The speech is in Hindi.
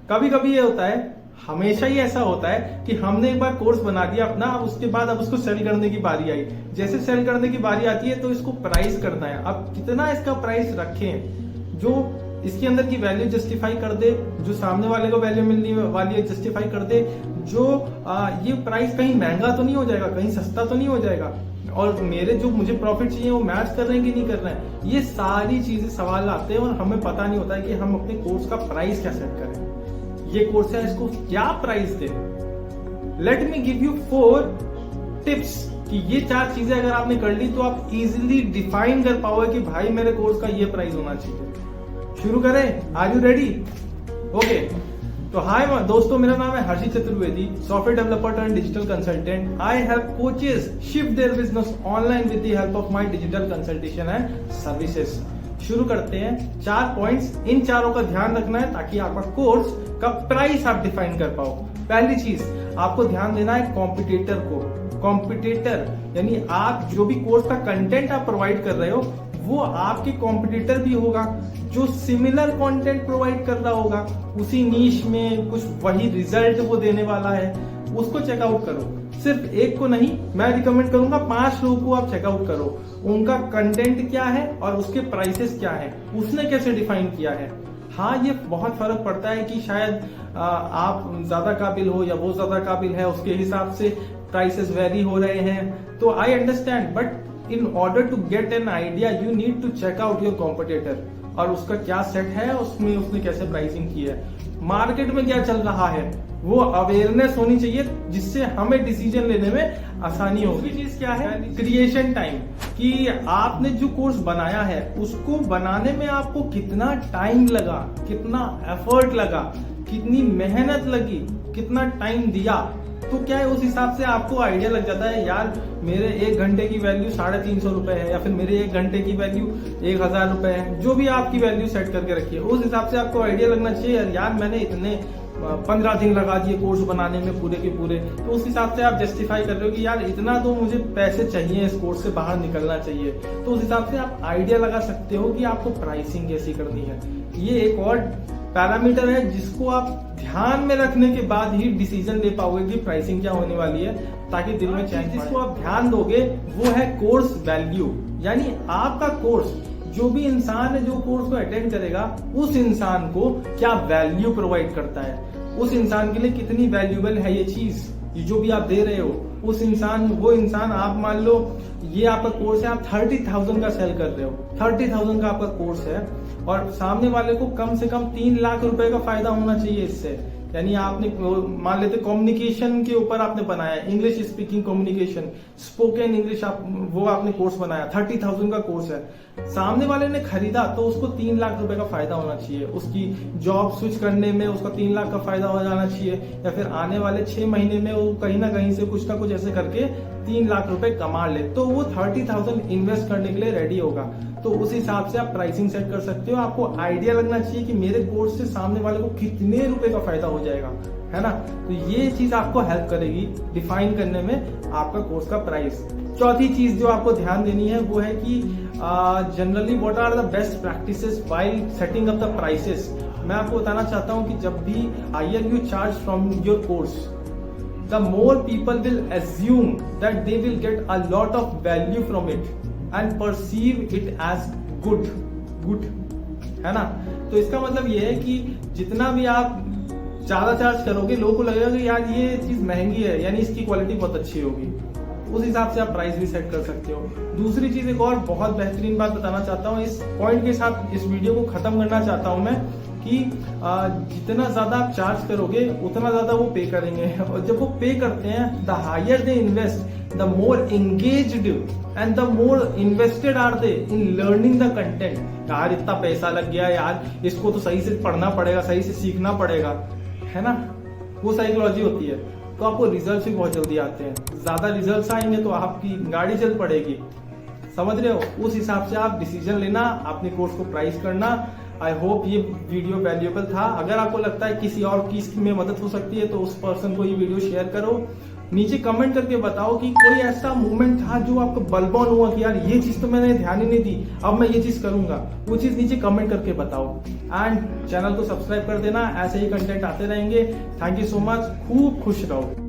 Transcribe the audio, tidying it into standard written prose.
कभी कभी ये होता है, हमेशा ही ऐसा होता है कि हमने एक बार कोर्स बना दिया अपना, अब उसके बाद अब उसको सेल करने की बारी आई। जैसे सेल करने की बारी आती है तो इसको प्राइस करना है। अब कितना इसका प्राइस रखें जो इसके अंदर की वैल्यू जस्टिफाई कर दे, जो सामने वाले को वैल्यू मिलने वाली है जस्टिफाई कर दे, जो ये प्राइस कहीं महंगा तो नहीं हो जाएगा, कहीं सस्ता तो नहीं हो जाएगा, और मेरे जो मुझे प्रॉफिट चाहिए वो मैच कर रहे हैं कि नहीं कर रहे हैं। ये सारी चीजें सवाल आते हैं और हमें पता नहीं होता है कि हम अपने कोर्स का प्राइस क्या सेट करें। ये कोर्स है, इसको क्या price they. Let me give you 4 tips कि ये 4 चीजें अगर आपने कर ली तो आप इजीली डिफाइन कर पाओगे कि भाई मेरे कोर्स का ये प्राइस होना चाहिए। शुरू करें? Are you ready? ओके, तो हाय दोस्तों, मेरा नाम है Harshit Chaturvedi, software developer and digital consultant. I help coaches shift their business online with the help of my digital consultation and services. शुरू करते हैं। 4 पॉइंट्स, इन चारों का ध्यान रखना है ताकि आपका कोर्स का प्राइस आप डिफाइन कर पाओ। पहली चीज, आपको ध्यान देना है कॉम्पिटिटर को। कॉम्पिटिटर यानी आप जो भी कोर्स का कंटेंट आप प्रोवाइड कर रहे हो वो आपके कॉम्पिटिटर भी होगा जो सिमिलर कंटेंट प्रोवाइड कर रहा होगा, उसी नीश में कुछ वही रिजल्ट वो देने वाला है, उसको चेकआउट करो। सिर्फ एक को नहीं, मैं रिकमेंड करूंगा 5 लोगों को आप चेकआउट करो। उनका कंटेंट क्या है और उसके प्राइसेस क्या है, उसने कैसे डिफाइन किया है। हाँ, ये बहुत फर्क पड़ता है कि शायद आप ज्यादा काबिल हो या वो ज्यादा काबिल है, उसके हिसाब से प्राइसेस वेरी हो रहे हैं। तो I understand, but in order to get an idea you need to check out your competitor और उसका क्या सेट है, उसमें उसने कैसे प्राइसिंग की है, मार्केट में क्या चल रहा है, वो अवेयरनेस होनी चाहिए जिससे हमें डिसीजन लेने में आसानी होगी। चीज क्या है? क्रिएशन टाइम, कि आपने जो कोर्स बनाया है उसको बनाने में आपको कितना टाइम लगा, कितना एफर्ट लगा, कितनी मेहनत लगी, कितना टाइम दिया। तो क्या है, उस हिसाब से आपको आइडिया लग जाता है, यार मेरे 1 घंटे की वैल्यू 350 रुपए है या फिर मेरे 1 घंटे की वैल्यू 1000 रुपए है, जो भी आपकी वैल्यू सेट करके रखिए उस हिसाब से आपको आइडिया लगना चाहिए। यार मैंने इतने 15 दिन लगा दिए कोर्स बनाने में पूरे के पूरे, तो उस हिसाब से आप जस्टिफाई कर रहे हो कि यार इतना तो मुझे पैसे चाहिए, इस कोर्स से बाहर निकलना चाहिए। तो उस हिसाब से आप आइडिया लगा सकते हो कि आपको प्राइसिंग कैसी करनी है। ये एक और पैरामीटर है जिसको आप ध्यान में रखने के बाद ही डिसीजन ले पाओगे कि प्राइसिंग क्या होने वाली है, ताकि दिल में चैन। जिसको आप ध्यान दोगे वो है कोर्स वैल्यू, यानी आपका कोर्स, जो भी इंसान है जो कोर्स को अटेंड करेगा उस इंसान को क्या वैल्यू प्रोवाइड करता है, उस इंसान के लिए कितनी वैल्यूएबल है ये चीज, ये जो भी आप दे रहे हो। उस इंसान, वो इंसान, आप मान लो ये आपका कोर्स है, आप 30,000 का सेल कर रहे हो, 30,000 का आपका कोर्स है और सामने वाले को कम से कम 3 लाख रुपए का फायदा होना चाहिए इससे। यानी आपने मान लेते कम्युनिकेशन के ऊपर आपने बनाया, English speaking communication, spoken English, वो आपने कोर्स बनाया, 30,000 का कोर्स है, सामने वाले ने खरीदा तो उसको 3 लाख रुपए का फायदा होना चाहिए, उसकी जॉब स्विच करने में उसका 3 लाख का फायदा हो जाना चाहिए, या फिर आने वाले 6 महीने में वो कहीं ना कहीं से कुछ ना कुछ ऐसे करके 3 लाख रुपए कमा ले, तो वो 30,000 इन्वेस्ट करने के लिए रेडी होगा। तो उस हिसाब से आप प्राइसिंग सेट कर सकते हो। आपको आइडिया लगना चाहिए कि मेरे कोर्स से सामने वाले को कितने रुपए का फायदा हो जाएगा, है ना। तो ये चीज आपको हेल्प करेगी डिफाइन करने में आपका कोर्स का प्राइस। चौथी चीज जो आपको ध्यान देनी है वो है कि generally what are the best practices while setting up the prices. मैं आपको बताना चाहता हूं कि जब भी higher you charge from your course, the more people will assume that they will get a lot of value from it and perceive it as good, है ना। तो इसका मतलब ये है कि जितना भी आप ज्यादा चार्ज करोगे, लोगों को लगेगा कि यार ये चीज महंगी है, यानी इसकी क्वालिटी बहुत अच्छी होगी, उस हिसाब से आप प्राइस भी सेट कर सकते हो। दूसरी चीज, एक और बहुत बेहतरीन बात बताना चाहता हूँ, इस पॉइंट के साथ इस वीडियो को खत्म करना चाहता हूँ मैं, कि जितना ज्यादा आप चार्ज करोगे उतना ज्यादा वो पे करेंगे, और जब वो पे करते हैं, the higher they invest, the more engaged and the more invested are they in learning the content. यार इतना पैसा लग गया यार, इसको तो सही से पढ़ना पड़ेगा, सही से सीखना पड़ेगा, है ना। वो साइकोलॉजी होती है। तो आपको रिजल्ट भी बहुत जल्दी आते हैं, ज्यादा रिजल्ट आएंगे तो आपकी गाड़ी चल पड़ेगी, समझ रहे हो। उस हिसाब से आप डिसीजन लेना, अपने कोर्स को प्राइस करना। आई होप ये वीडियो वैल्यूएबल था। अगर आपको लगता है किसी और की इसमें मदद हो सकती है तो उस पर्सन को ये वीडियो शेयर करो। नीचे कमेंट करके बताओ कि कोई ऐसा मोमेंट था जो आपको बलबॉन हुआ कि यार ये चीज तो मैंने ध्यान ही नहीं दी, अब मैं ये चीज करूंगा। वो चीज नीचे कमेंट करके बताओ। एंड चैनल को सब्सक्राइब कर देना, ऐसे ही कंटेंट आते रहेंगे। थैंक यू सो मच, खूब खुश रहो।